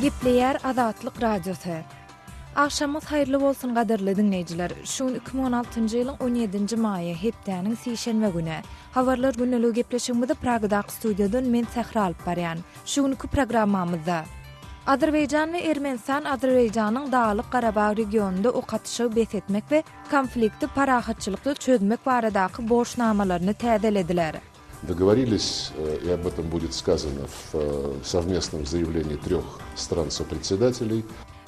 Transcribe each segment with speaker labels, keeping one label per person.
Speaker 1: Gepleyer Azatlyk Radiosu. Akşamyz hayrly bolsun gaderli dinleyijiler. Şuň 2016-njy ýylyň 17-nji maýy hepdeniň sişenme güni. Habarlar günlügi gepleşigimizde Pragda studiýadan men Sahra alyp barýan. Şuňky programmamyzda Azerbaýjan we Ermenistan Azerbaýjanyň Dağlyk Garabag regionunda okatyşy besetmek we konflikti parahatçylykly çözmek baradaky borçnamalaryny täzelediler.
Speaker 2: Договорились, и об этом будет сказано в совместном заявлении 3 стран-сопредседателей.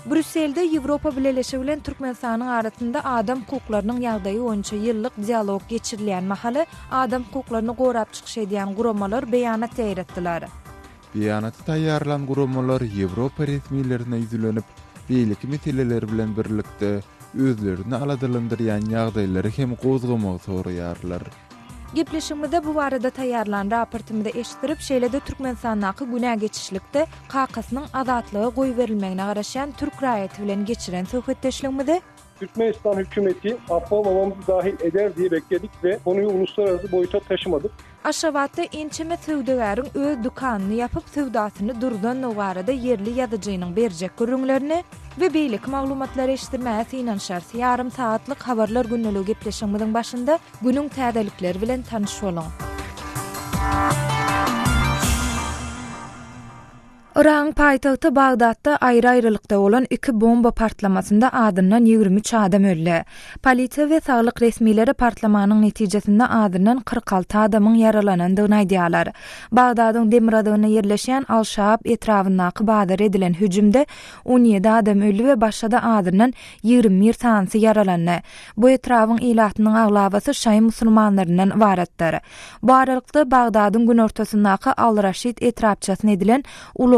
Speaker 1: Brüsselde Ýewropa Birleşigi bilen Türkmenistanyň arasynda adam hukuklarynyň ýagdaýy boýunça ýyllyk dialog geçirilýän mahaly adam hukuklaryny gorap çykyş edýän guramalar beýanat täýretdiler.
Speaker 3: Beýanaty taýýarlan guramalar Ýewropa resmiýetlerine ýüzlenip, beýlik meseleleri bilen birlikde özlerini aladylandyrýan ýagdaýlary hem gozgamagy soraýarlar.
Speaker 1: Gepleşigimizde bu barada taýýarlan raportymyzda eşitdirip, şeýlede Türkmenistanyň günä geçişlikde Kakasynyň azatlygy goý berilmegine garaşan Türk raýaty bilen geçiren söhbetdeşligimizde
Speaker 4: Türkmenistan hükümeti affolmamamızı dahil eder diye bekledik ve konuyu uluslararası boyuta taşımadık.
Speaker 1: Aşgabatda ençeme söwdegäriň öz dükanyny yapyp söwdasyny durdan nogarada yerli ýazyjynyň berjek görüňlerini we beýlik maglumatlary eşitdirmäge inanşar. Yarım saatlyk habarlar günlügi gepleşigimiziň başynda günüň täzelikleri bilen tanyş boluň. Iran paýtagty Bagdatda aýry-aýrylykda bolan 2 bomba partlamasynda adyndan 23 adam öldi. Polisiýa we saglyk resmiýetleri partlamanyň netijesinde adyndan 46 adamyň yaralanandygyny aýdýarlar. Bagdadyň Demiradagyna ýerleşen Al-Şaab etrafyndaky badar edilen hüjümde 17 adam öldi we başga adyndan 21 tansy yaralandy. Bu etrawyň ilatynyň aglabasy şaý musulmanlaryndan ibaretdir. Bu aralykda Bagdadyň gün ortasyndaky Al-Raşid etrapçasyna edilen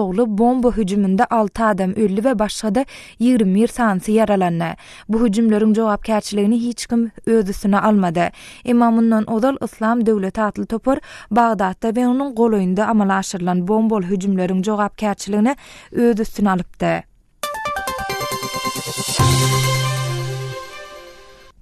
Speaker 1: bomba hüjümünde 6 adam öldü ve başga 21 tansy yaralandy. Bu hüjümleriň jogapkärçiligini hiç kim öz üstüne almady. Emamyndan odal İslam döwleti atly topar Bagdatda we onuň goloýunda amala aşyrylan bombol hüjümleriň jogapkärçiligini öz üstüne alypdy.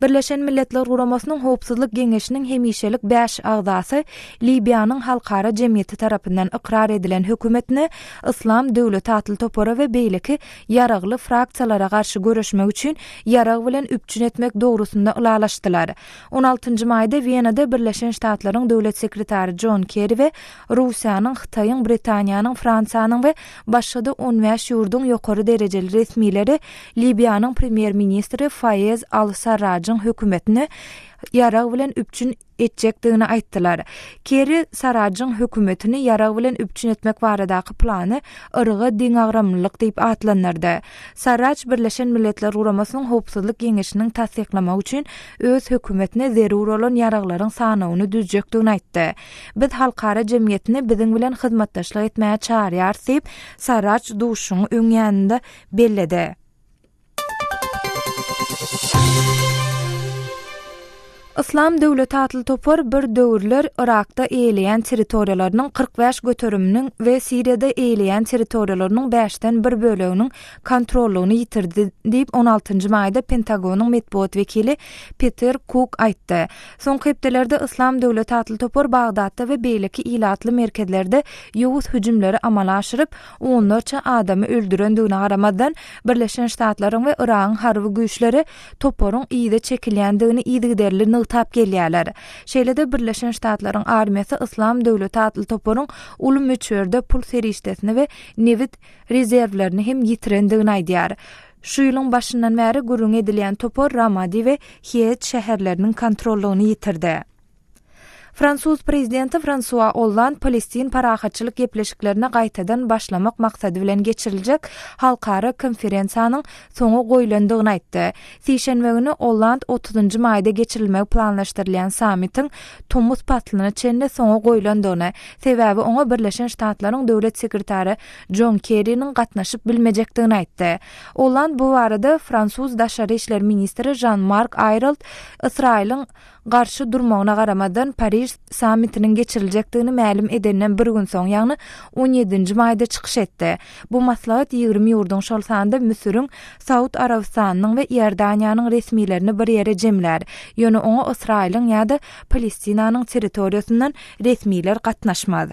Speaker 1: Birleşen Milletler Guramasynyň Howpsuzlyk Geňeşiniň hemişelik 5 agzasy Libyanyň halkara jemgyýeti tarapyndan ikrar edilen hökümetini İslam döwleti atly topara we beýleki ýaragly fraksiýalara garşy görüşmek üçin ýarag bilen üpçün etmek dogrusunda ulalaşdylar. 16-njy maýda Wienada Birleşen Ştatlaryň döwlet sekretary John Kerry we Russiýanyň, Hytaýyň, Britaniýanyň, Fransiýanyň we başga 15 ýurdun ýokary derejeli resmiýetleri Libyanyň premier ministri Fayez al-Sarraj hökümetini ýarag bilen üpçün etjekdigini aýtdylar. Kerry Sarrajyň hökümetini ýarag bilen üpçün etmek baradaky plany ırgy diňagramlyk diýip atlanyrdy. Sarraj Birleşen Milletler Guramasynyň Howpsuzlyk Geňeşiniň tasdiklamak üçin öz hökümetine zerur bolan ýaraglaryň sanawyny düzjekdigini aýtdy. Biz halkara jemgyýetini biziň bilen hyzmatdaşlyk etmäge çağırýar diýip Sarraj duşuň öňýäninde belledi. İslam döwleti atly topar bir döwürler Irakda eýleýän territoriýalarynyň 45 göterüminiň we Siriýada eýleýän territoriýalarynyň 5-den 1 böleginiň kontrollugyny ýitirdi diýip 16-njy maýda Pentagonyň medpuat wekili Peter Cook aýtdy. Soňky hepdelerde İslam döwleti atly topar Bagdatda we beýleki ilatly merkezlerde ýowuz hüjümleri amala aşyryp, onlarça adamy öldürendigine garamadan Birleşen Ştatlaryň we Iranyň harby güýçleri toparyň ýyda çekilýändigini ýygyderli tap gelýärler. Şeýlede Birleşen Ştatlaryň armiýasy İslam döwleti atly toparyň uly möçberde pul serişdesini we nevit rezerwlerini hem ýitirendigini aýdýar. Şu ýylyň başyndan bäri gurrun edilýän topar Ramadi we Hiet şäherleriniň kontrollugyny ýitirdi. Fransuz prezidenti François Hollande Palestin parahatçylyk gepleşiklerine gaýtadan başlamak maksady bilen geçiriljek halkara konferensiýanyň soňu goýulandygyny aýtdy. Sişenbe güni Hollande 30-njy maýda geçirilmegi planlaşdyrylýan sammitiň Tomuz patlyny çende soňu goýulandygyny, sebäbi oňa Birleşen Ştatlaryň döwlet sekretary John Kerry'niň gatnaşyp bilmejekdigini aýtdy. Hollande bu barada Fransuz daşary işler ministri Jean-Marc Ayrault Israýlyň garşy durmagyna garamadan Paris sammitiniň geçiriljekdigini ma'lum edenden bir gün soň, ýagny 17-nji maýda çykyş etdi. Bu maslahat 20 ýurdun şol sanda Misiriň, Saud Arabistanyň we Ýerdaniýanyň resmiýetlerini bir ýere jemler. Ýöne oňa Israýlyň ýa-da Palestinanyň territoriýasyndan resmiýetler gatnaşmady.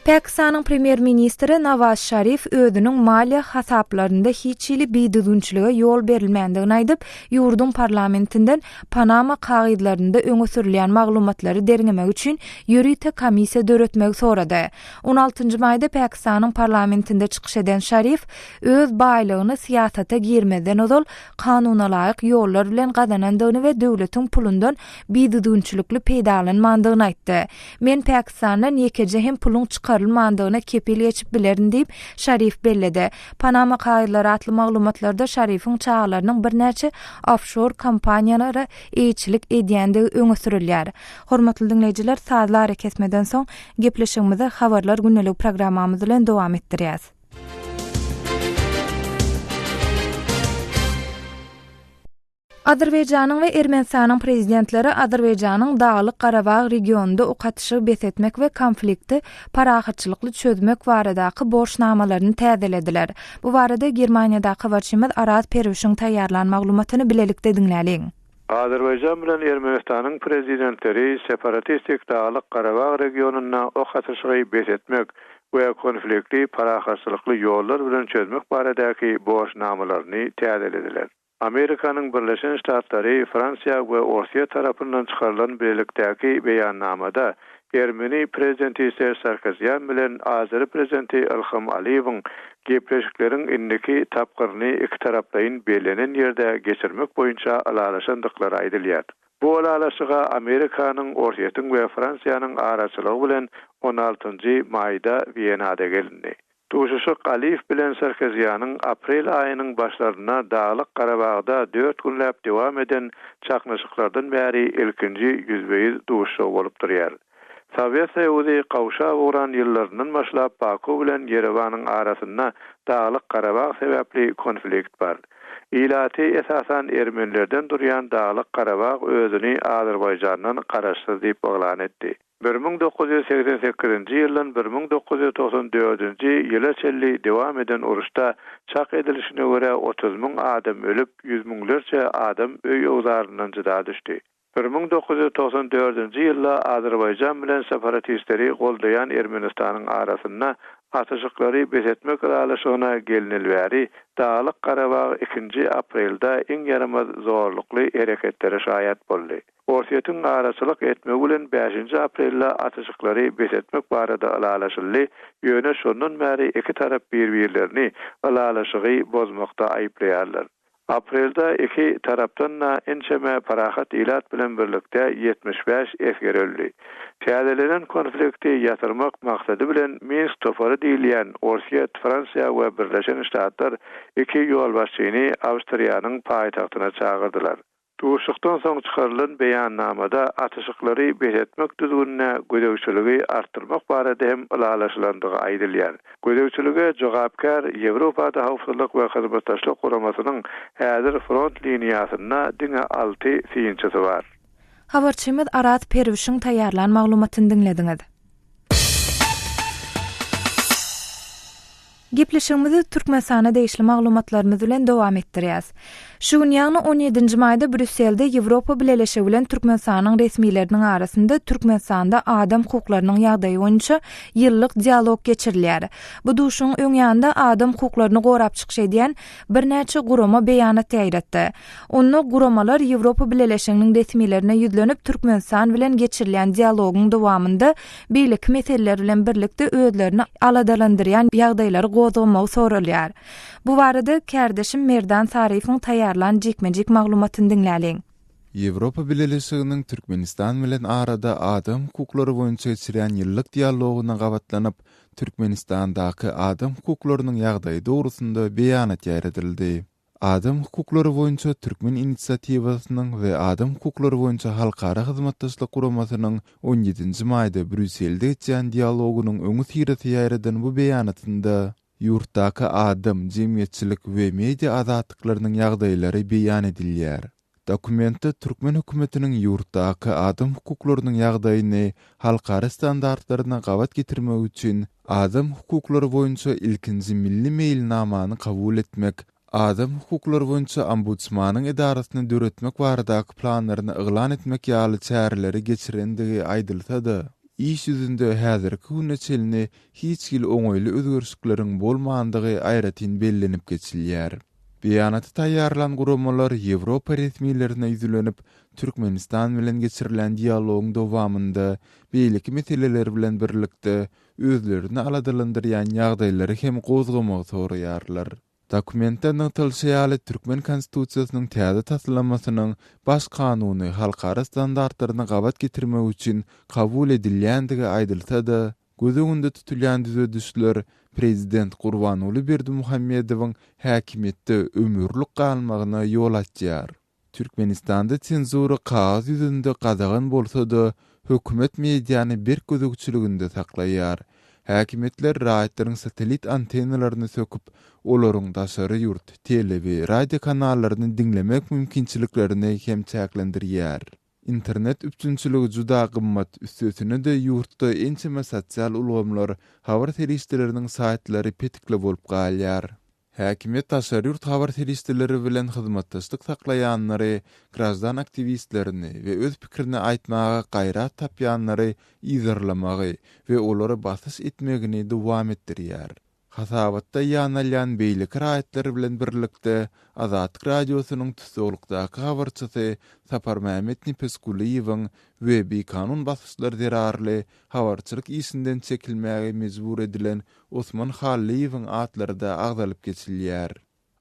Speaker 1: Pakistanyň premier ministri Nawaz Sharif özüniň maliýe hasaplarynda hiç ýyly biýdüdünçiligi ýol berilmändigini aýdyp, ýurdun parlamentinden Panama kagydlarynda öňe sürilen maglumatlary derňemek üçin ýürüýte komissiýa döretmek sorady. 16-njy maýda Pakistanyň parlamentinde çykyş eden Sharif öz baýlygyny siýasata girmeden ozal kanuna laýyk ýollar bilen gazanandygyny we döwletiň pulundan biýdüdünçilikli peýdalanmandygyny aýtdy. Men Pakistandan ýekeje hem pulun çıkarılmandygyna kepil geçip bilerin diýip Sharif belledi. Panama kagydlary atly maglumatlarda Sharif'in çağlarynyň bir näçe offshore kompaniýalary eýçilik edýändigi öňe sürilýär. Hormatly dinleýijiler, saatlar kesmeden soň gepleşigimizi habarlar günnelik programmamyz bilen dowam etdirýäs. Azerbaýjanyň we Ermenistanyň prezidentleri Azerbaýjanyň Dağlyk Garabag regionunda okatyşy besetmek we konflikti parahatçylykly çözmek baradaky borçnamalaryny täzelediler. Bu barada Germaniýadaky habarçymyz Arat Perwişiň taýýarlan maglumatyny bilelikde dinläliň.
Speaker 5: Azerbaýjan bilen Ermenistanyň prezidentleri separatistik Dağlyk Garabag regionuna okatyşy besetmek we konflikti parahatçylykly ýollar bilen çözmek baradaky borçnamalaryny täzelediler. Amerikanyň Birleşen Ştatlary, Fransiýa we Orsiýa tarapyndan çykarylan birlikdäki beýannamada Ermeni prezidenti Sarkozyan bilen Azery prezidenti Ilham Aliýewiň gepleşikleriň indiki tapgyryny iki tarapdaýyn belenen ýerde geçirmek boýunça alalaşandyklary aýdylýar. Bu alalaşyga Amerikanyň, Orsiýatyň we Fransiýanyň araçylygy bilen 16-njy maýda Wienada gelindi. Tuşuşuk Aliýew bilen Sarkozyanyň aprel aýynyň başlaryna Dağlyk Garabagda 4 günläp dowam eden çaknaşyklardan bäri ilkinji ýüzbeýiz duşuşy bolup durýar. Sowet Soýuzy gawşa uğran ýyllarynyň başlap Baku bilen Yerewanyň arasynda Dağlyk Garabag sebäpli konflikt bar. Ilaty esasan Ermenilerden durýan Dağlyk Garabag özüni Azerbaýjandan garaşsyz diýip baglan etdi. 1988-nji ýyldan 1994-nji ýyla çelli dowam eden uruşda çak edilişine görä 30.000 adam ölüp 100.000lerçe adam öý owzaryndan jyda düşdi. 1994-nji ýylda Azerbaýjan bilen separatistleri goldayan Ermenistanyň arasynda atyşyklary besetmek alaşygyna gelinilýäri Dağlyk Garabag 2 aprelda iň yaramaz zorlukly hereketlere şaýat boldy. Orsiýatyň araçylyk etmegi bilen 5 aprelda atyşyklary besetmek barada alalaşyldy. Ýöne şondan bäri iki tarap bir-birlerini alalaşygy bozmakda aýplaýarlar. Aprelda iki tarapdan ençeme parahat ilat bilen birlikde 75 esger öldü. Täzelenen konflikti ýatyrmak maksady bilen Minsk topary diýilýän Orsiýa, Fransiýa we Birleşen Ştatlar iki ýol başçyny Awstriýanyň paýtagtyna çağırdylar. Tuşukdan soň çykarylan beýannamada atyşyklary besetmek düzgünine gödäwçiligi artdyrmak barada hem alalaşylandygy aýdylýar. Gödäwçilige jogapkar Ýewropada hawpsuzlyk we hyzmatdaşlyk guramasynyň häzir front liniýasyna diňe 6 syýynçysy bar.
Speaker 1: Habarçymyz Arat Perwişiň taýýarlan maglumatyny dinlediňiz. Gepleşigimizi Türkmenistana değişli maglumatlarymyz bilen dowam etdirýäs. Şu gün ýagny 17-nji maýda Brüsselde Ýewropa Birleşigi bilen Türkmenistanyň resmiýetleriniň arasynda Türkmenistanda adam hukuklarynyň ýagdaýy boýunça ýyllyk dialog geçirilýär. Bu duşuň öňýände adam hukuklaryny gorap çykyş edýän bir näçe gurama beýanat täýretdi. Onu guramalar Ýewropa Birleşiginiň resmiýetlerine ýüzlenip Türkmenistan bilen geçirilen dialogyň dowamında beýlik meseleler bilen birlikde özlerini aladalandyrýan ýagdaýlary gozulmagy sorulýar. Bu barada kardeşim Merdan Sarifoň taýýarlan jekmejek maglumatyny dinläliň.
Speaker 3: Ýewropa Birleşiginiň Türkmenistan bilen arada adam hukuklary boýunça geçirilen ýyllyk dialogyna gabatlanyp Türkmenistandaky adam hukuklarynyň ýagdaýy dogrusynda beýanat ýaradyldy. Adam hukuklary boýunça Türkmen inisiatiwasynyň we adam hukuklary boýunça halkara hyzmatdaşlyk guramasynyň 17-nji maýda Brüsselde geçen dialogunyň öňü sireti ýaradan bu beýanatynda ýurtdaky adam, jemgyýetçilik we media azatlyklarynyň ýagdaýlary beýan edilýär. Dokumentde Türkmen hökümetiniň ýurtdaky adam hukuklarynyň ýagdaýyny halkara standartlaryna gabat getirmek üçin adam hukuklary boýunça ilkinji milli meýilnamany kabul etmek, adam hukuklary boýunça ombudsmanyň edarasyny döretmek baradaky planlaryny yglan etmek ýaly çäreleri geçirendigi aýdylsa-da, iş yüzünde häzirki güne çelini hiç gil oňoýly özgörüşlikleriň bolmandygy aýratyn bellenip geçilýär. Beýanaty taýýarlan guramalar Ýewropa resmiýetlerine ýüzlenip, Türkmenistan bilen geçirilen dialogyň dowamynda beýleki meseleler bilen birlikde özlerini aladylandyrýan ýagdaýlary hem gozgamagy soraýarlar. Dokumentda notulşýaly Türkmen konstitusiýasynyň täze taslanmasynyň baş kanuny halkara standartlaryna gabat getirmek üçin kabul edilýändigi aýdylsa-da, göz öňünde tutulýan düzedişler Prezident Gurbanuly Berdimuhammedowyň häkimetde ömürlük galmagyna ýol açýar. Türkmenistanda senzura kagaz ýüzünde gadagan bolsa-da, hökümet mediany bir gözükçülüginde saklaýar. Häkimetler raýatlaryň satelit antennalaryny söküp, olaryň daşary ýurt, tele we radio kanallaryny dinlemek mümkinçiliklerini hem çäklendirýär. Internet üpçünçüligi juda gymmat, üstüne de ýurtda ençeme sosial ulgamlar, habar terişleriniň saýtlary petikle bolup galýar. Häkimet daşary ýurt habar terişleri bilen hyzmatdaşlyk saklaýanlary, grajdan aktivistlerini we öz pikirini aýtmaga gaýrat tapýanlary ýygyrlamagy we olary basys etmegini dowam etdirýär. Hasabatda ýanalýan beýlik raýatlar bilen birlikde Azatlyk radiosynyň tutulukdaky habarçysy Sapar Mehmet Nipeskuliýewiň we kanun basyslar derarly habarçylyk işinden çekilmäge mejbur edilen Osman Halliýewiň atlary da agdalyp geçilýär.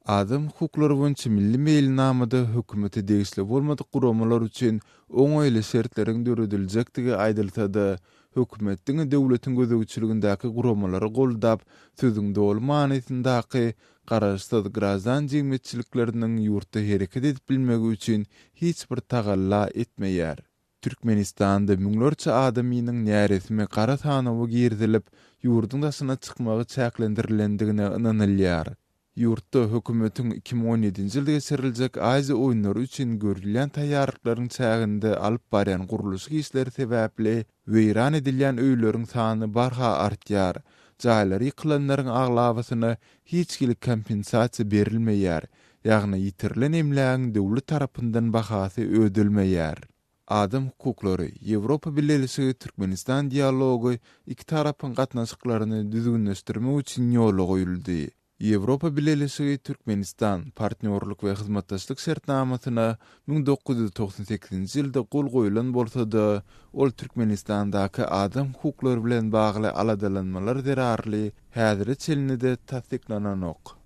Speaker 3: Adam hukuklary boýunça milli meýilnamada hökümeti degişli bolmadyk guramalar üçin oňoýly şertleriň dörediljektigi aýdylsa-da, hökümetdiň döwletiň gözegçiligindäki guramalary goldap, sözüň dol manysyndaky garaşsyz grajdan jemgyýetçilikleriniň ýurtda hereket edip bilmegi üçin hiç bir tagalla etmeýär. Türkmenistanda müňlerçe adamynyň näresmi gara tanawy girdilip, ýurdun daşyna çykmagy çäklendirilendигine inanylýar. Ýurtda hökümetiň 2017-nji ýylda geçiriljek Aziýa oýunlary üçin görülen taýýarlyklaryň çäginde alyp barýan guruluş işleri sebäpli weýran edilýän öýleriň sany barha artýar. Jaýlary ýykylanlaryň aglawasyna hiç gili kompensasiýa berilmeýär, ýagny ýitirilen emlägiň döwlet tarapyndan bahasy ödülmeýär. Adam hukuklary Ýewropa Birleşigi Türkmenistan dialogy iki tarapyň gatnaşyklaryny düzgünleşdirmek üçin ýola goýuldy. Ýewropa Birleşigi Türkmenistan partnerlik we hyzmatdaşlyk şertnamasyna 1998-nji ýylda gol goýulan bolsa-da, ol Türkmenistandaky adam hukuklary bilen bagly aladalanmalar derarly häzir çelinde tasdiqlananok.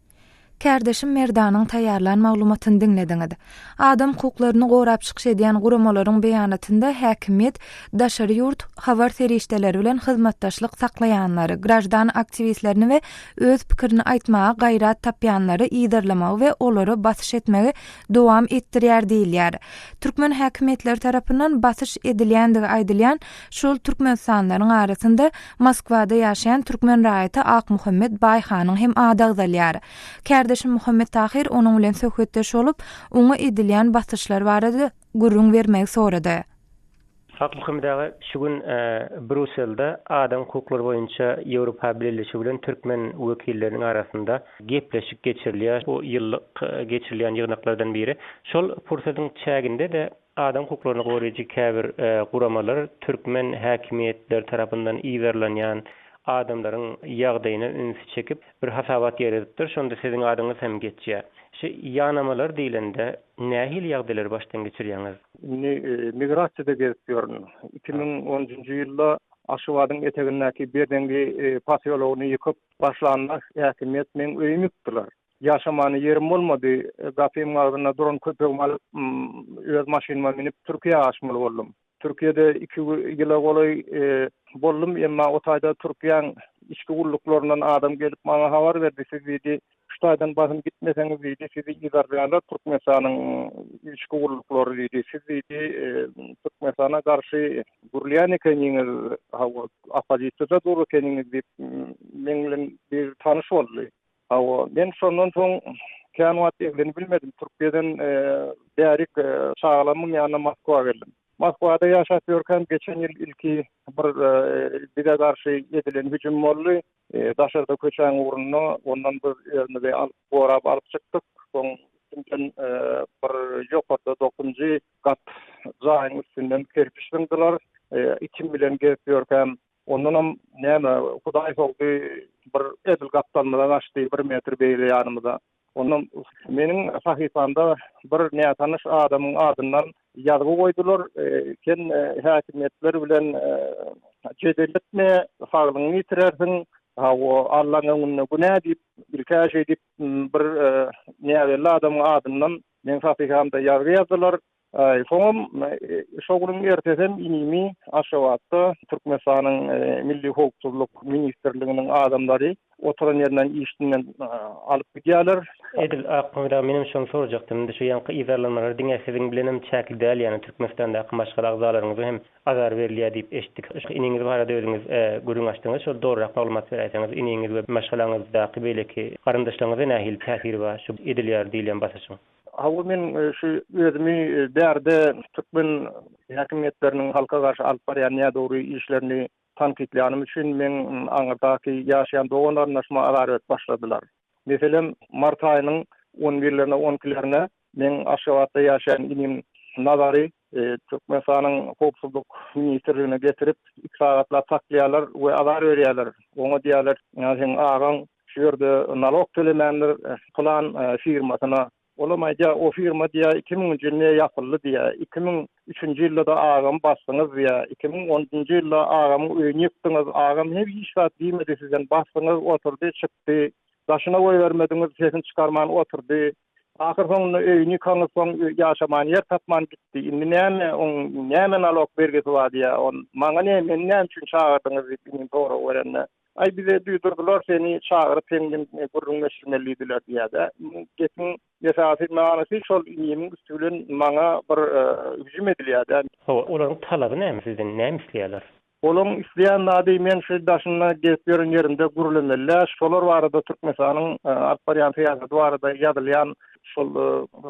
Speaker 1: Kärdeşim Merdanyň taýýarlan maglumatyny dinlediňiz. Adam hukuklaryny gorap çykyş edýän guramalaryň beýanatynda häkimet daşary ýurt habar terişdeleri bilen hyzmatdaşlyk saklaýanlary, grajdan aktivistlerini we öz pikirini aýtmaga gaýrat tapýanlary ýygyrlamagy we olary basyş etmegi dowam etdirýär diýilýär. Türkmen häkimetleri tarapyndan basyş edilýändigi aýdylýan şol türkmenistanylaryň arasynda Moskwada ýaşaýan türkmen raýaty Ak Muhammed Baýhanyň hem ady agdalýar. Kardeşim Muhammed Tahir onuň bilen söhbetdeş olup, oňa edilýän basyşlar barada gurrun bermek sorady.
Speaker 6: Ak Muhammed ağa şu gün Brüsselde adam hukukları boyunça Ýewropa Birleşigi bilen Türkmen wekilleriniň arasynda gepleşik geçirilýär. Bu ýyllyk geçirilýän ýygnaklardan biri. Şol fursatyň çäginde de adam hukuklaryny goraýjy käbir guramalar Türkmen häkimetleri tarapyndan ýygyrlanýan adamlaryň ýagdaýyna ünsü çekip bir hasabat ýeredipdir. Şonda siziň adyňyz hem geçýär. Şu ýanamalar diýilende nähil ýagdaýlar başdan geçirýäňiz?
Speaker 4: Migrasiýada gezýärm. 2010-njy ýylda Aşgabatyň etegindäki berdengi pasyologyny ýykyp başlanmak häkimet men öýüm ýykdylar. Yaşamany ýerim bolmady. Gapym agdyna duran köpegim alyp öz maşynama minip Türkiýe aşmaly boldum. Türkiýede 2 ýyla golay boldum, emma o taýda Türkiýanyň içki gulluklaryndan adam gelip maňa habar berdi. Siz diýdi, şu taýdan basym gitmeseňiz diýdi, sizi ýygarlaýarlar Türkmenistanyň içki gulluklary diýdi. Siz diýdi, Türkmenistana garşy gurulýan ekeniňiz, opozisiýada dur ekeniňiz diýip men bilen bir tanyş boldy. Men şondan soň kanwat egleni bilmedim. Türkiýeden därik çağlamyň ýanyna Moskwa geldim. Moskwada ýaşap ýörken geçen ýyl ilki bir bize garşy edilen hüjüm boldy. Daşarda köçäň urunyna ondan bir ýerine alyp gorap alyp çykdyk. Soň bir ýokarda 9-njy kat jaýyň üstünden kerpiç döndüler. ikim bilen gezýärkem ondan näme Hudaý sogdy bir edil gapdanmadan açdy 1 metr beýle ýanymda. Ondan meniň sahifamda bir näme tanış adamyň adyndan ýazgy goýdular. Ken häkimetler bilen jedelletme saglygyny ýitirersiň. O Allah'ın günah dip birkaç edip bir näme adamyň adyndan men sahifamda ýazýardylar. Soňam şoğulun ertesen inimi Aşgabatda Türkmenistanyň Milli Howpsuzlyk Ministrliginiň adamlary oturan ýerden işinden alyp gidýärler.
Speaker 6: Edil akmyra menim şonu sorajaktym. Şu ýanky izarlanmalar diňe siziň bilenim çäkil däl, ýani Türkmenistandaky başga agzalaryňyza hem azar berilýär diýip eşitdik. Iniňiz barada özüňiz gürüň açdyňyz, şol dogry maglumat berýäňiz. Iniňiz we maşgalaňyzdaky beýleki garyndaşlaryňyza nähil täsiri bar şu edilýär diýilen basaşyň.
Speaker 4: Hawa men şu özümi berde Türkmen häkimetleriniň halka garşy alyp barýan ýa-dogry işlerini tanqidleýänim üçin men aňyrdaky ýaşaýan doganlaryna araret başladylar. Meselem mart aýynyň 11-lerine 12-lerine men Aşgabatda ýaşaýan inim nazary Türkmenistanyň Howpsuzlyk Ministrligine getirip 2 sagatla taklaýarlar we azar berýärler. Oňa diýerler, ýa-ni agaň şu ýerde nalog tölemenler plan firmasyna olamayca o firma diye 2000 ýylda ýapyldy diye 2003-nji ýylda agam basdyňyz diye 2010-njy ýylda agamy öýüne ýykdyňyz agam hep işgat diýmedi sizden basdyňyz oturdy çykdy daşyna goý bermediňiz sesini çykarman oturdy ahir soňunda öýüne kaňysoň ýaşaman ýer tapman gitdi indi näme nalog bergesi bar diye on maňa näme üçin çağırdyňyz diýip togra öwrenme. Ay bize duýdurdylar seni çağıryp senin gurrunlaşmelidiler diýär. Geçin ýaşaty manasy şol ýeming üstülen maňa bir hüjüm edilýär.
Speaker 6: Olaryň talaby näme sizden näme isleýärler?
Speaker 4: Olaryň isleýän nady men şu daşyna gelip ýören ýerinde gurulmalar, şolar barada Türkmenistanyň alparyan fiýazy barada ýazylýan şol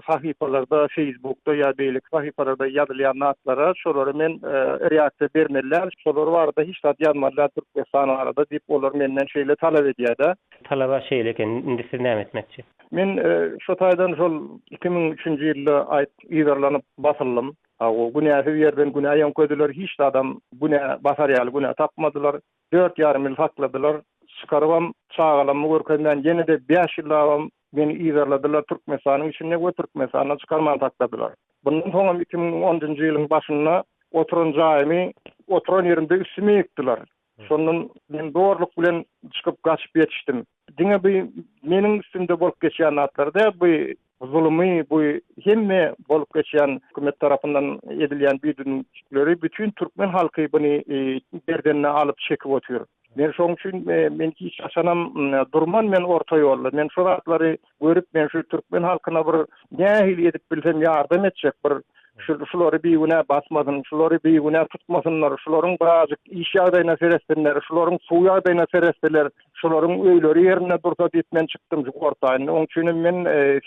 Speaker 4: sahipalarda Facebook'ta ýa beýlik sahipalarda ýazylýan natlara şolary men reaksiýa bermeler, şolar barada hiç zat ýazmalar Türkmenistan barada diýip olar menden şeýle talap edýär.
Speaker 6: Talaba şeýle eken, indi siz näme etmekçi?
Speaker 4: Men şu taýdan şol 2003-nji ýylda ýerlanyp basyldım. O günäsi ýerden günä ýönködüler, hiç adam günä basarýaly günä tapmadylar. 4,5 ýyl sakladylar. Çykarybam çağalamy görkenden ýene-de 5 ýyl beni ýerladylar Türkmenistanyň içinde we Türkmenistanyň çykarman takladylar. Bundan soň 2010-njy ýylyň başynda oturan jaýymy oturan ýerimde üstüme ýekdiler. Şondan men doğruluk bilen çykyp gaçyp ýetişdim. Diňe bu meniň üstümde bolup geçýän natlarda bu zulmy bu hemme bolup geçýän hökümet tarapyndan edilýän büýdünçleri bütün Türkmen halky buny berdenine alyp çekip otur. Men şoň üçin men hiç aşanam durman men orta ýolda. Men şu wagtlary görüp men şu Türkmen halkyna bir nähil edip bilsem ýardam etjek bir şolary biýüne basmadyn, şolary biýüne tutmasynlar, şolaryň bazı iş ýagdaýyna seresdirler, şolaryň suw ýagdaýyna seresdirler, şolaryň öýleri ýerine dursa diýip men çykdym şu ortaýyny. Oň üçin men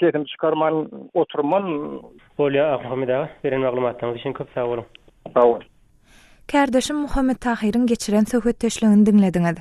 Speaker 4: sesim çykarman, oturman.
Speaker 6: Bolýa Ahmeda, beren maglumatlaryňyz üçin köp sag bolun.
Speaker 4: Sag bol.
Speaker 1: Kardeşim Muhammed Tahiryň geçiren söhbetdeşligini dinlediňiz.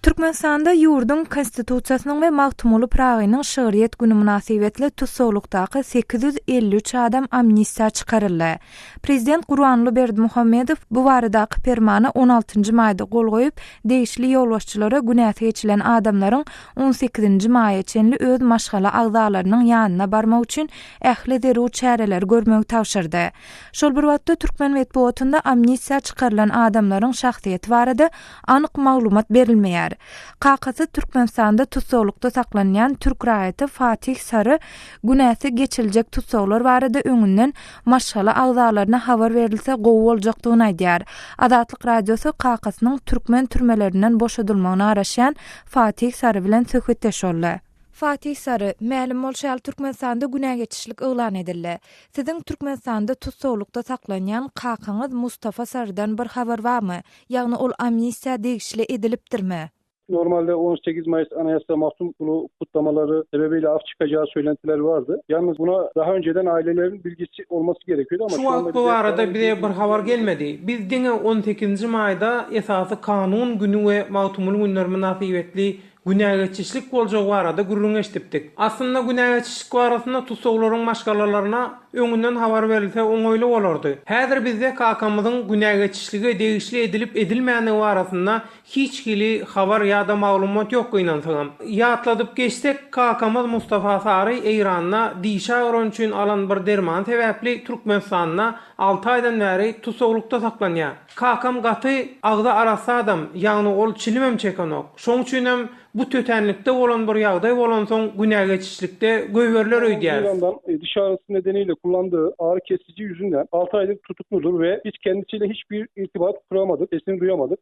Speaker 1: Türkmenistanda ýurdun konstitusiýasynyň we magtumuly pragynyň şöhret güni münasibetli tutsawlukdaky 853 adam amnistiýa çykaryldy. Prezident Gurbanly Berdimuhammedow bu baradaky fermana 16-njy maýda gol goýup, degişli ýolbaşçylara günäse geçilen adamlaryň 18-nji maýa çenli öz maşgala agzalarynyň ýanyna barmak üçin ähli derw çäreler görmek tawşyrdy. Şol bir wagtda Türkmen medeniýetinde amnistiýa çykarylan adamlaryň şahsiýeti barada anyk maglumat berilmeýär. Kakasy Türkmenistanda tutsawlukda saklanýan Türk raýaty Fatih Sarı günäse geçiljek tutsawlar barada öňünden maşgala agzalaryna habar berilse gowy boljakdygyny aýdýar. Adatlyk radiosu Kakasynyň türkmen türmelerinden boşadylmagyny araşan Fatih Sarı bilen söhbetdeş boldy. Fatih Sarı, ma'lum bolşal Türkmenistanda günä geçişlik elan edildi. Siziň Türkmenistanda tutsawlukda saklanýan kakaňyz Mustafa Sarıdan bir habar barmy? Ýagny ol amnistiýa degişli edilipdirmi?
Speaker 7: Normalde 18 Mayıs Anayasa Mahkumluğu kutlamaları sebebiyle af çıkacağı söylentiler vardı. Yalnız buna daha önceden ailelerin bilgisi olması gerekiyordu ama
Speaker 8: şu an bu arada bir haber gelmedi. Biz diňe 18 Mayda esasy kanun günü we Mahkumluğu günleri münasibetli günägeçişlik boljagy barada gürrüňeşdipdik. Aslında günägeçişlik barasynda tutsaglaryň maşgalalarına öňünden habar berilse oňoýly bolardy. Häzir bizde kakamyzyň günägeçişligi degişli edilip edilmäni barasynda hiç hili habar ýa-da maglumat ýok gynansaňam. Ýatladyp geçsek, kakamyz Mustafa Sary Eýranda diýşa öwrünçün alan bir derman sebäpli Türkmenistanyna 6 aýdan bäri tutsaglykda saklanýar. Kakam gaty agda arasa adam, ýagny ol çilimem çekenok. Şoň üçin hem bu tötenlikde bolan bir ýagdaý bolan soň günägeçişlikde göýberler öýdýär.
Speaker 7: İran'dan dışarısı nedeniyle kullandığı ağrı kesici yüzünden 6 aylık tutukludur ve hiç kendisiyle hiçbir irtibat kuramadık, sesini duyamadık.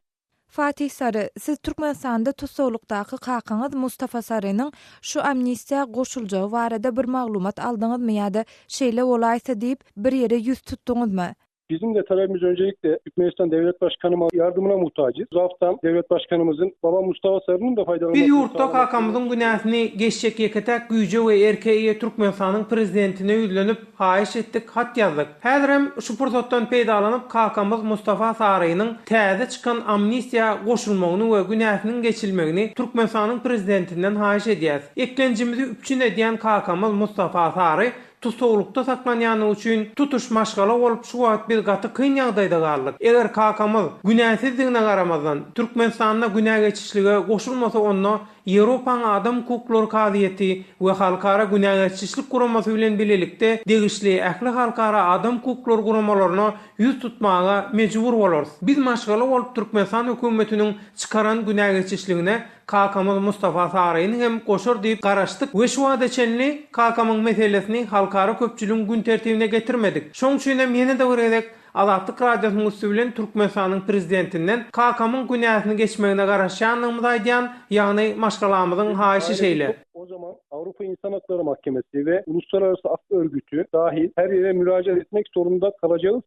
Speaker 1: Fatih Sarı, siz Türkmenistanda tutsaglykdaky kakaňyz Mustafa Sarynyň şu amnistiýa goşuljagy barada bir maglumat aldyňyzmy ýa-da şeýle bolaýsa diýip bir ýere ýüz tutduňyzmy?
Speaker 7: Bizim de talebimiz öncelikle Türkmenistan Devlet Başkanı'na yardımına muhtacız. Raftan Devlet Başkanımızın baba Mustafa Sarı'nın da faydalanması.
Speaker 8: Biz yurtta kakamyzyň günäsini geçecek ýeketäk güýje we erkeğe Türkmenistanyň prezidentine ýüzlenip haýyş etdik, hat ýazdyk. Häzir hem şu pursatdan peýdalanyp kakamyz Mustafa Sarynyň täze çykan amnistiýa goşulmagyny we günäsiniň geçilmegini Türkmenistanyň prezidentinden haýyş edýäs. Eklenjimizi üpçün edýän kakamyz Mustafa Sary tutsaglykda saklanýany üçin tutuş maşgala bolup şu wagt bir gaty kyn ýagdaýda galdyk. Eger kakamyz günäsizdigine garamazdan Türkmenistanda günägeçişlige goşulmasa onda Ýewropaň Adam Hukuklary Kaziýeti we Halkara Günägeçişlik Guramasy bilen bilelikde degişli ähli halkara adam hukuklary guramalaryna ýüz tutmaga mejbur bolarys. Biz maşgala bolup Türkmenistan hökümetiniň çykaran günägeçişligine kakamyz Mustafa Saryny hem goşur diýip garaşdyk we şu wada çenli kakamyň meselesini halkara köpçüligiň gün tertibine getirmedik. Şoň üçin hem ýene-de bir Azatlyk radiosynyň üstünden Türkmenistanyň prezidentinden kakamyň günäsini geçmegine garaşýanlygymyzy aýdýan, ýagny maşgalamyzyň haýyşy şeýle.
Speaker 7: O zaman Avrupa İnsan Hakları Mahkemesi ve Uluslararası Af Örgütü dahil her yere müracaat etmek zorunda kalacağız.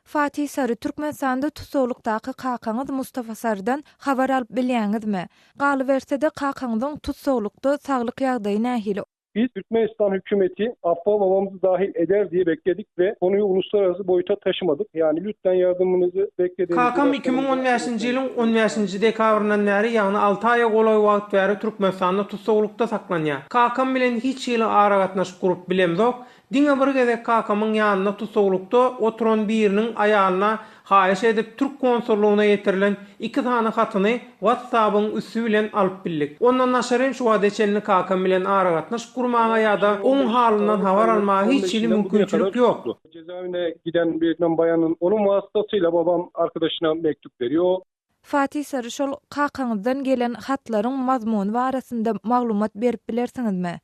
Speaker 1: Fatih Sarı, Türkmenistanda tutsaglykdaky kakaňyz Mustafa Sarydan habar alyp bilýäňizmi? Galyberse de kakaňyzyň tutsaglykda saglyk ýagdaýy nähili?
Speaker 7: Biz Türkmenistan hükümeti affa babamızı dahil eder diye bekledik ve konuyu uluslararası boyuta taşımadık. Yani lütfen yardımınızı beklediğimiz...
Speaker 8: Kakam 2015-nji ýylyň 15-nji dekabryndan bäri, ýagny 6 aýa golay wagt bäri Türkmenistanda tutsaglykda saklanýar. Kakam bilen hiç ýyly ara gatnaşyp gurup bilemzok. Diňe bir gezek kakamyň ýanyna tutsaglykda oturan biriniň aýalyna haýyş edip Türk konsullugyna ýetirilen 2 tane hatyny WhatsApp'yň üstü bilen alyp bildik. Ondan naşaryn şu wada çelini kakam bilen ara gatnaşyp gurmaga ýa-da oň halyndan habar almaga hiç ýyly mümkinçilik ýok.
Speaker 7: Cezaevine giden bir bayanın onun vasıtasıyla babam arkadaşına mektup veriyor.
Speaker 1: Fatih Sarı, şol kakaňyzdan gelen hatlaryň mazmuny barasynda maglumat berip bilersiňizmi?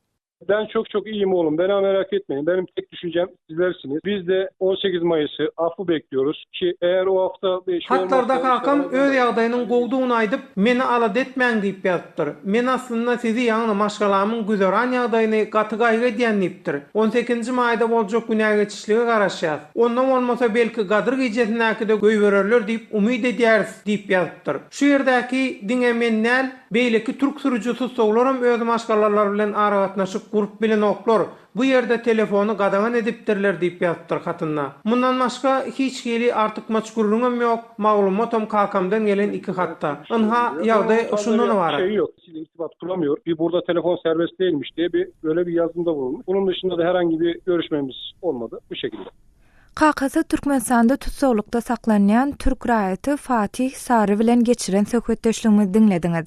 Speaker 7: Ben çok iyiyim oğlum. Beni merak etmeyin. Benim tek düşüncem sizlersiniz. Biz de 18 Mayıs'ı affı bekliyoruz ki eğer o hafta...
Speaker 8: Hatlarda kakam öz ýagdaýynyň gowdugyny aýdyp, meni alad etmeň diýip ýazdypdyr. Men aslında sizi ýagny maşgalamyň güzeran ýagdaýyny gaty gaýga edýän diýipdir. 18 maýda boljak günägeçişlige garaşýar. Ondan bolmasa belki gadyr gecesindäki de göýbererler diýip umyt edýäris diýip ýazdypdyr. Şu ýerdäki diňe mennäl beýleki türk sürüjü tutsaklaram öz maşgalalar bilen ara gatnaşyp gurup bilen oklar. Bu ýerde telefonu gadagan edipdirler diýip ýazdypdyr hatynda. Mundan başga hiç hili artyk maçgurluğum ýok. Maglumatam kakamdan gelen 2 hatda. Ynha ýagdaý şundan bar.
Speaker 7: Şey yok. İrtibat kuramıyor. Bir burada telefon serbest değilmiş diye böyle bir yazımda bulunmuş. Bunun dışında da herhangi bir görüşmemiz olmadı. Bu şekilde.
Speaker 1: Kakasy Türkmenistanda tutsaglykda saklanýan Türk raýaty Fatih Sary bilen geçiren söhbetdeşligimizi dinlediňiz.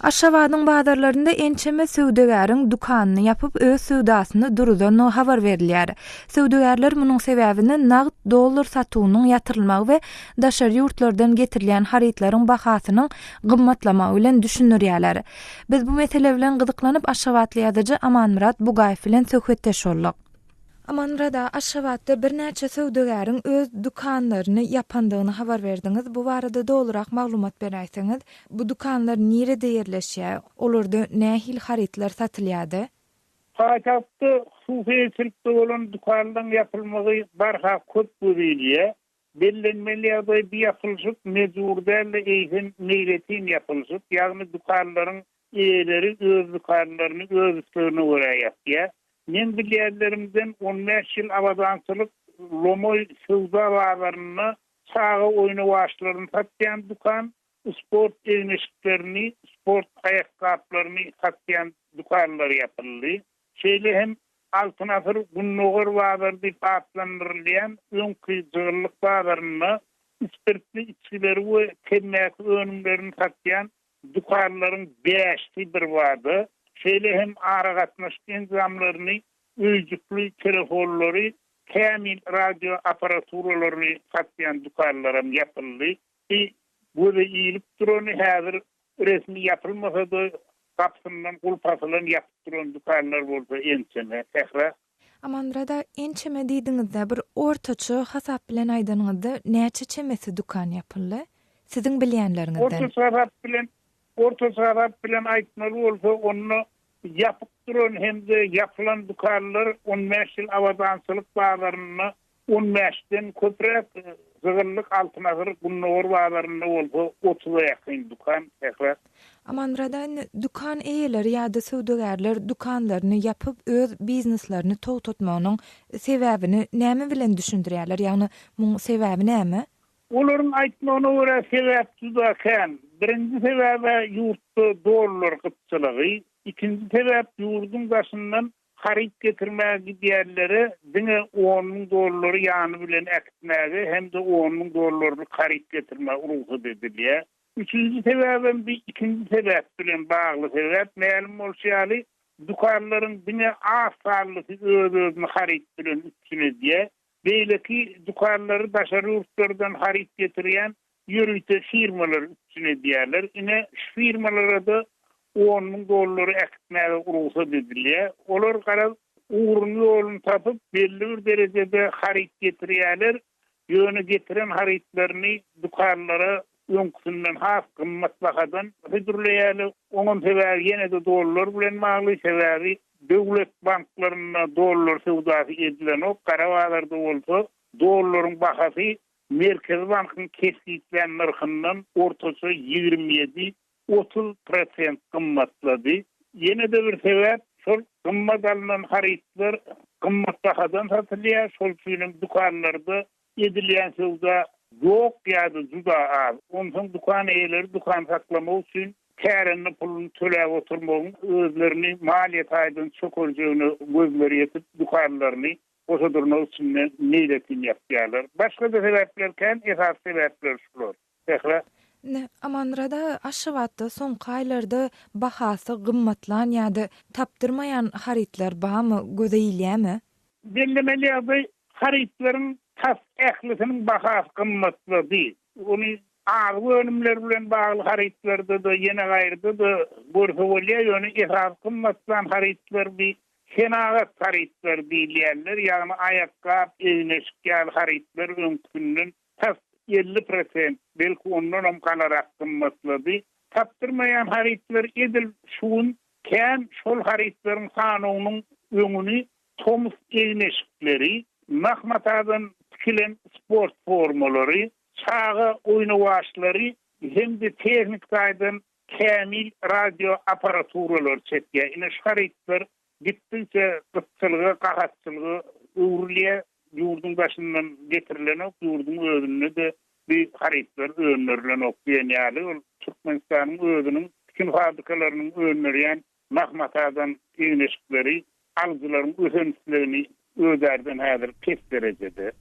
Speaker 1: Aşgabatyň bazarlarynda ençeme söwdegäriň dukanyny yapyp öz söwdasyny duruzan habar berilýär. Söwdegärler munyň sebäbini nagd dollar satywynyň ýatyrylmagy we daşary ýurtlardan getirilýän harytlaryň bahasynyň gymmatlamagy bilen düşünýärler. Biz bu mesele bilen gyzyklanyp Aşgabatly ýazyjy Amanmurat Bugaýew bilen söhbetdeş boldyk. Amanrada Aşgabatda bir näçe söwdegäriň öz dukanlaryny yapandygyny habar berdiňiz. Bu barada dolurak maglumat berýäňiz. Bu dukanlar nerede ýerleşýär? Olarda nähil harytlar satylýardy?
Speaker 9: Paýtagtda hukuky bolan dukanlaryň ýapylmagy barha köp bolýar. Bellenmeli ýa-da bir ýapylşyp mejburdan eýhin neýletin ýapylşyp, ýagny dukanlaryň eýleri öz dukanlaryny öz üstüne goýýar. Men bilýärlerimden 15 ýyl awadançylyk Lomoy söwda bazarynda çağı oýna başlaryny satýan dukan sport eğneşiklerini, sport ayakkabılarını satyan dukanlar yapıldı. Şeyle hem altın asır Gunnogor Bazar deyip adlandırılan önkıyıcılık bazarına spirtli içkileri ve temaki önümlerini satyan dukanların 5'ti bir vardı. Şeyle hem ara katnaşkı zamlarını, öýjüklü telefonları, temil radyo aparaturalarını satyan dukanlarım yapıldı. Bu da iyilip durunu hazır resmi yapılmasa da kapsından kulpasılan yapıp duran dukanlar bolsa ençeme.
Speaker 1: Amandrada ençeme diýdiňizde bir ortaçy hasap bilen aýdanyňyzda näçe çemesi dukan yapyldy? Siziň bilýänleriňizden.
Speaker 9: Ortaçy hasap bilen aýtmaly bolsa onu yapıp duran hem de yapılan dukanlar 15 ýyl awadanslyk bazarına 15'den köprek zıgırlık altına gırık Gunnogor bazarında oldu 30'a yakın dukan.
Speaker 1: Amandradan dukan eýeleri ýa-da söwdegärler dukanlaryny yapıp öz bizneslaryny togtatmagynyň sebäbini näme bilen düşündirýärler? Ýagny muň sebäbi näme?
Speaker 9: Olaryň aýtmagyna görä sebäp juda kän. Birinji sebäbi ýurtda dolar gytçylygy, ikinji sebäp ýurdun başyndan harit getirmäge gidiýärleri diňe 10.000 dollary ýany bilen äkitmäge hem de 10.000 dollary harit getirmäge urusy edilýär. Üçüncü sebäbim bir ikinji sebäp bilen bagly sebäp näme bolýaly dukanlaryň diňe asarlyky öz-özüni harit bilen üçinedýär. Beýleki dukanlary daşary ýurtlardan harit getirýän ýürüýte firmalar üçinedýärler. Ine şu firmalara da 10.000 dollary äkitmäge urusy edilýär. Olar garap uğurny ýolunu tapyp belli bir derejede harit getirýärler. Ýöne getiren haritlerini dukanlara öňkünden has gymmat bahadan hydurlaýarlar. Onuň sebäbi ýene de dollar bilen bagly sebäbi döwlet banklaryna dollar sowdasy edilen o karawalarda bolsa dollaryň bahasy Merkez Bankyň kesitlen narhyndan ortaça 27-30% gymmatlady. Ýene de bir sebäp şol gymmat alynan haritler gymmat bahadan satylýar. Şol üçin dukanlarda edilýän sowda yok ýa-da juda az. Ondan dukan eýleri dukan saklamak üçin käreni pulunu töläp oturmagyň özlerini maliýet aýdyn çökürjegini gözleri ýetip dukanlaryny oşadurmak üçin niýetin ýapýarlar. Başga da sebäpler kän, esas sebäpler şular.
Speaker 1: Amanrada aşywatda soňky aýlarda bahasy gymmatlan ýa-da tapdyrmaýan haritler bamy gözeýilýärmi?
Speaker 9: Bellemeli ýa-da haritlaryň tas ählisiniň bahasy gymmatlady. Ony ağır önümler bilen bagly haritlarda da ýene gaýrda da görse bolýar, ýöne esas gymmatlan haritler bir senagat haritler diýilýärler, ýagny ayakkap, eýneşikler haritler öňkünden tas 50% belki ondan hem kalarak gymmatlady. Tapdyrmaýan haritler edil şuun kän şol haritlaryň sanynyň öňüni tomuz eýneşikleri, mahmatadan tikilen sport formalary, çağa oýnawaçlary hem de teknik taýdan kämil radio aparaturalar çekýär. Ine şu haritler gittikçe gytçylyga, gahatçylyga öwrülýär. Ýurdun başyndan getirilen ok, ýurdun özünde de bir haritler öňlerilen ok diýenýärler. Türkmenistanyň özüniň bütün fabrikalarynyň öňlerýän mahmatadan eýneşikleri, alyjylaryň ösençlerini özlerden häzir pes derejede.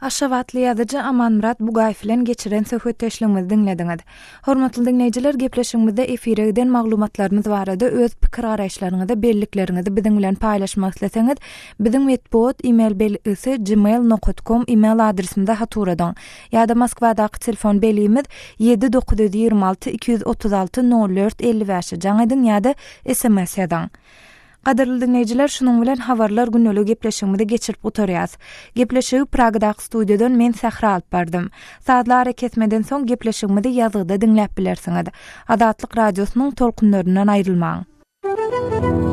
Speaker 1: Aşawatly ýazyjy Amanmurat Bugaýew bilen geçiren söhbetdeşligimizi dinlediňiz. Hormatly dinleýijiler, gepleşigimizde efirden maglumatlaryňyz barada öz pikir araýşlaryňyzy, belliklerinizi biziň bilen paýlaşmak isleseňiz, biziň webpot e-mail belgisi gmail.com e-mail adresimizde haturadan. Ýa-da Moskwadaky telefon belgimiz 7926 236 04 55. Jaňadyň ýa-da SMS ýazan. Gaderly dinleýijiler, şunuň bilen habarlar günnelik gepleşigimizi geçirip oturýas. Gepleşigi Pragdaky studiýadan men Sahra alyp bardym. Saatlar kesmeden soň gepleşigimizi ýazgyda dinläp bilersiňiz. Adatlyk radiosynyň tolkunlaryndan aýrylmaň.